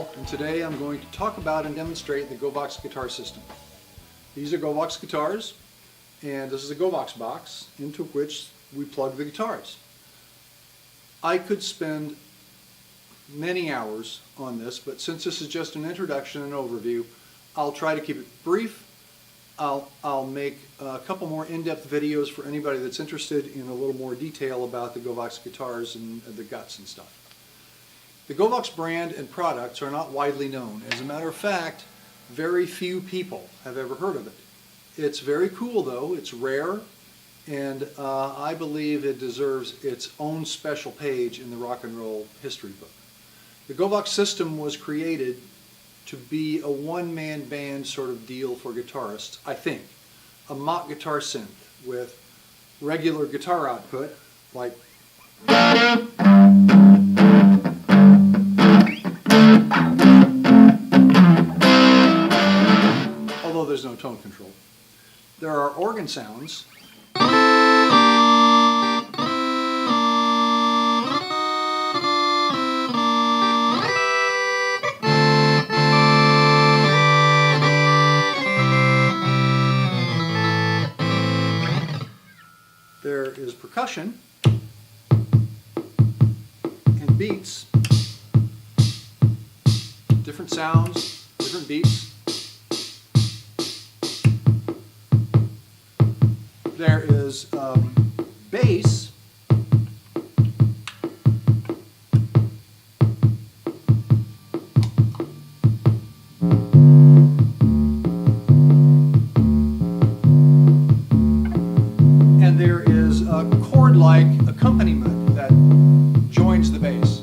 Bill, and today I'm going to talk about and demonstrate the GOVOX guitar system. These are GOVOX guitars, and this is a GOVOX box into which we plug the guitars. I could spend many hours on this, but since this is just an introduction and overview, I'll try to keep it brief. I'll make a couple more in-depth videos for anybody that's interested in a little more detail about the GOVOX guitars and the guts and stuff. The GOVOX brand and products are not widely known. As a matter of fact, very few people have ever heard of it. It's very cool though, it's rare, and I believe it deserves its own special page in the rock and roll history book. The GOVOX system was created to be a one-man band sort of deal for guitarists, I think. A mock guitar synth with regular guitar output, like although there's no tone control. There are organ sounds. There is percussion and beats, different sounds, different beats. There is bass, and there is a chord-like accompaniment that joins the bass.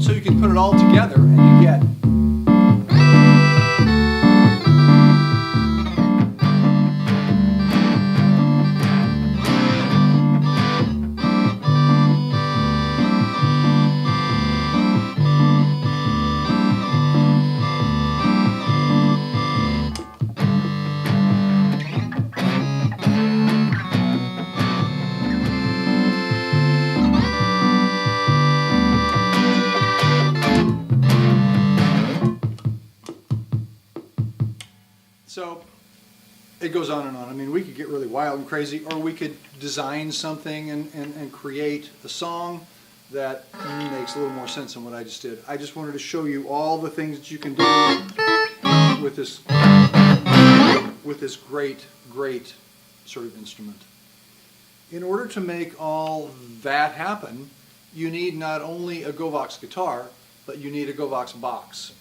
So you can put it all together and you get So it goes on and on. I mean, we could get really wild and crazy, or we could design something and create a song that makes a little more sense than what I just did. I just wanted to show you all the things that you can do with this great sort of instrument. In order to make all that happen, you need not only a GOVOX guitar, but you need a GOVOX box.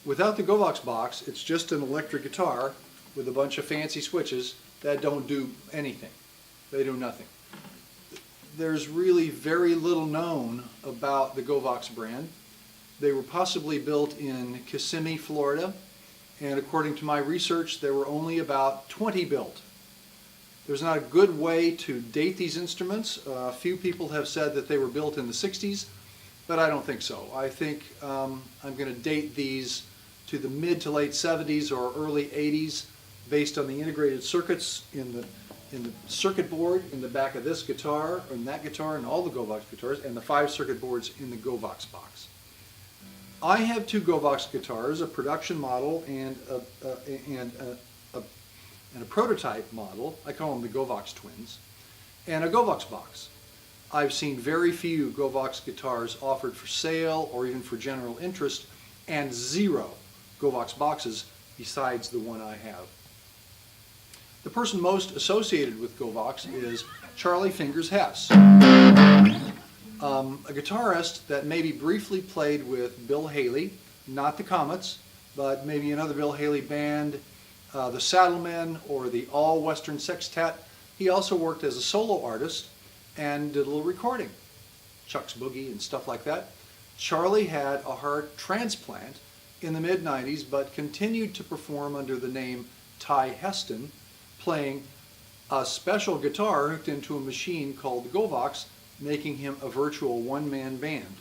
Without the GOVOX box, it's just an electric guitar with a bunch of fancy switches that don't do anything. They do nothing. There's really very little known about the GOVOX brand. They were possibly built in Kissimmee, Florida, and according to my research, there were only about 20 built. There's not a good way to date these instruments. A few people have said that they were built in the 60s, but I don't think so. I think I'm going to date these to the mid to late 70s or early 80s based on the integrated circuits in the circuit board in the back of this guitar and that guitar and all the GOVOX guitars and the 5 circuit boards in the GOVOX box. I have 2 GOVOX guitars, a production model and a prototype model. I call them the GOVOX twins, and a GOVOX box. I've seen very few GOVOX guitars offered for sale or even for general interest, and 0 GOVOX boxes besides the one I have. The person most associated with GOVOX is Charlie Fingers Hess, a guitarist that maybe briefly played with Bill Haley, not the Comets, but maybe another Bill Haley band, the Saddlemen or the All Western Sextet. He also worked as a solo artist and did a little recording, Chuck's Boogie and stuff like that. Charlie had a heart transplant in the mid-90s, but continued to perform under the name Ty Heston, playing a special guitar hooked into a machine called the GOVOX, making him a virtual one-man band.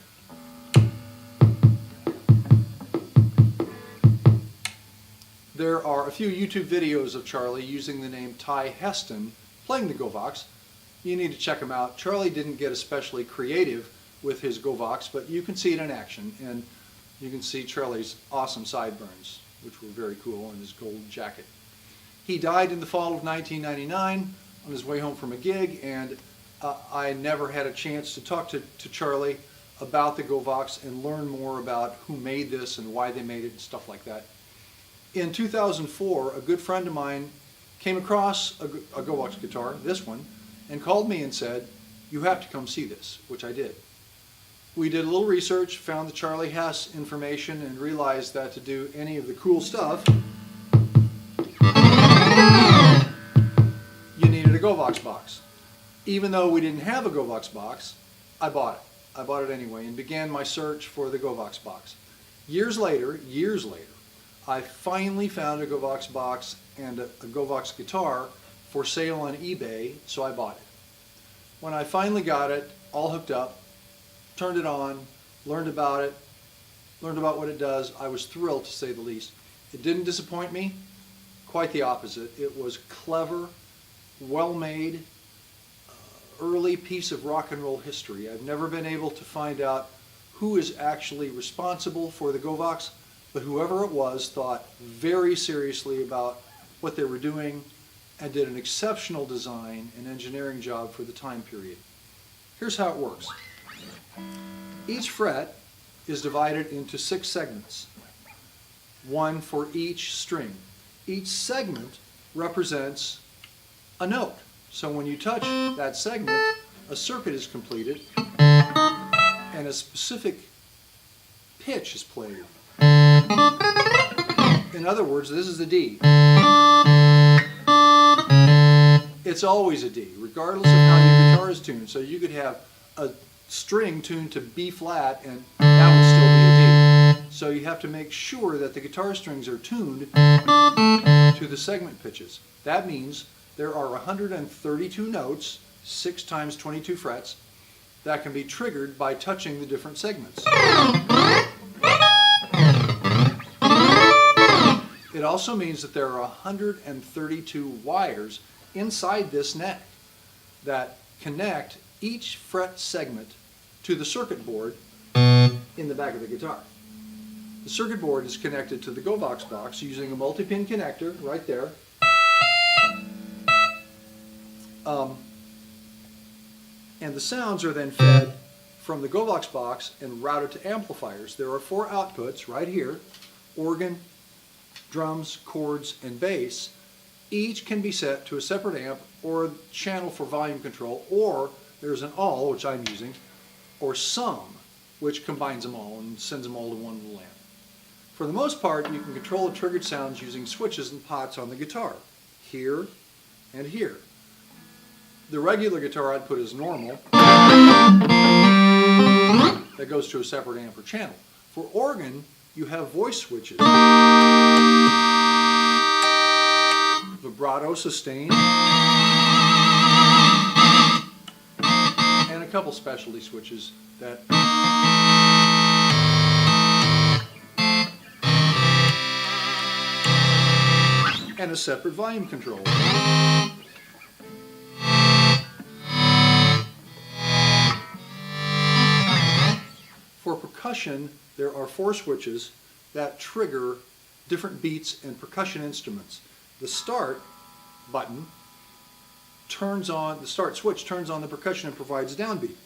There are a few YouTube videos of Charlie using the name Ty Heston playing the GOVOX. You need to check them out. Charlie didn't get especially creative with his GOVOX, but you can see it in action, and you can see Charlie's awesome sideburns, which were very cool, and his gold jacket. He died in the fall of 1999 on his way home from a gig, and I never had a chance to talk to Charlie about the GOVOX and learn more about who made this and why they made it and stuff like that. In 2004, a good friend of mine came across a GOVOX guitar, this one, and called me and said, "You have to come see this," which I did. We did a little research, found the Charlie Hess information, and realized that to do any of the cool stuff, you needed a GOVOX box. Even though we didn't have a GOVOX box, I bought it. I bought it anyway and began my search for the GOVOX box. Years later, I finally found a GOVOX box and a GOVOX guitar for sale on eBay, so I bought it. When I finally got it all hooked up, turned it on, learned about it, learned about what it does, I was thrilled to say the least. It didn't disappoint me, quite the opposite. It was clever, well-made, early piece of rock and roll history. I've never been able to find out who is actually responsible for the GOVOX, but whoever it was thought very seriously about what they were doing and did an exceptional design and engineering job for the time period. Here's how it works. Each fret is divided into 6 segments, one for each string. Each segment represents a note. So when you touch that segment, a circuit is completed and a specific pitch is played. In other words, this is a D. It's always a D, regardless of how your guitar is tuned. So you could have a string tuned to B flat and that would still be a D. So you have to make sure that the guitar strings are tuned to the segment pitches. That means there are 132 notes, 6 times 22 frets, that can be triggered by touching the different segments. It also means that there are 132 wires inside this neck that connect each fret segment to the circuit board in the back of the guitar. The circuit board is connected to the GOVOX box using a multi-pin connector right there. And the sounds are then fed from the GOVOX box and routed to amplifiers. There are 4 outputs right here: organ, drums, chords, and bass. Each can be set to a separate amp or a channel for volume control, or there's an all, which I'm using, or sum, which combines them all and sends them all to one little amp. For the most part, you can control the triggered sounds using switches and pots on the guitar, here and here. The regular guitar output is normal. That goes to a separate amp or channel. For organ, you have voice switches. Vibrato, sustain, and a couple specialty switches that and a separate volume controller. For percussion, there are 4 switches that trigger different beats and percussion instruments. The start button turns on, the start switch turns on the percussion and provides a downbeat.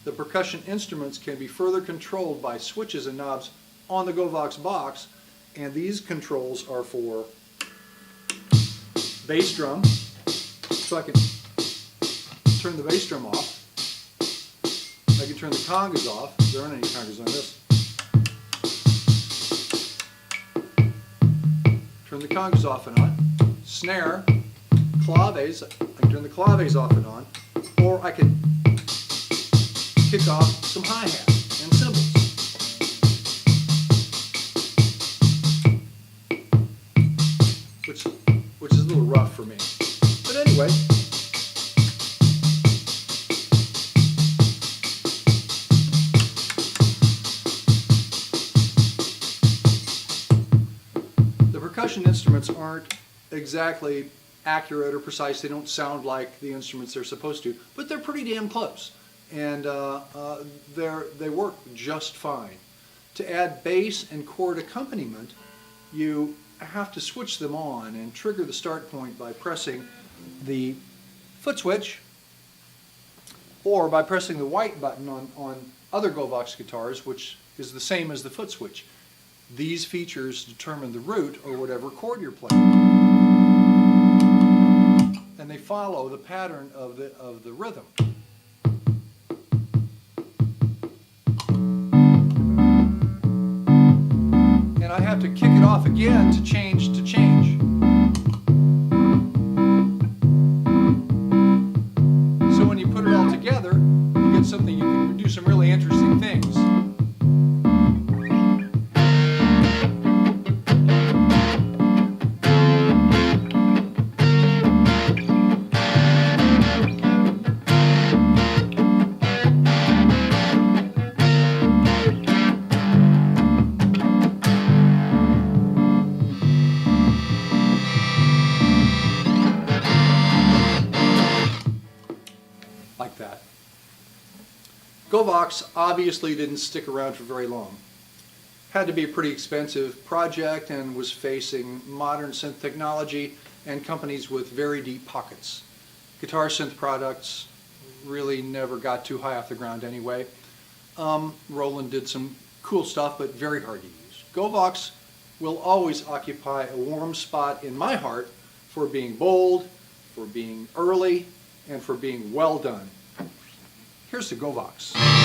The percussion instruments can be further controlled by switches and knobs on the GOVOX box, and these controls are for bass drum, so I can turn the bass drum off. I can turn the congas off. There aren't any congas on this. Turn the congas off and on. Snare, claves, I can turn the claves off and on, or I can kick off some hi-hats and cymbals. Which percussion instruments aren't exactly accurate or precise. They don't sound like the instruments they're supposed to, but they're pretty damn close. And they work just fine. To add bass and chord accompaniment, you have to switch them on and trigger the start point by pressing the foot switch or by pressing the white button on other GOVOX guitars, which is the same as the foot switch. These features determine the root or whatever chord you're playing. And they follow the pattern of the rhythm. And I have to kick it off again to change. So when you put it all together, you get something, you can do some really interesting things. Like that. GOVOX obviously didn't stick around for very long. Had to be a pretty expensive project and was facing modern synth technology and companies with very deep pockets. Guitar synth products really never got too high off the ground anyway. Roland did some cool stuff, but very hard to use. GOVOX will always occupy a warm spot in my heart for being bold, for being early, and for being well done. Here's the GOVOX.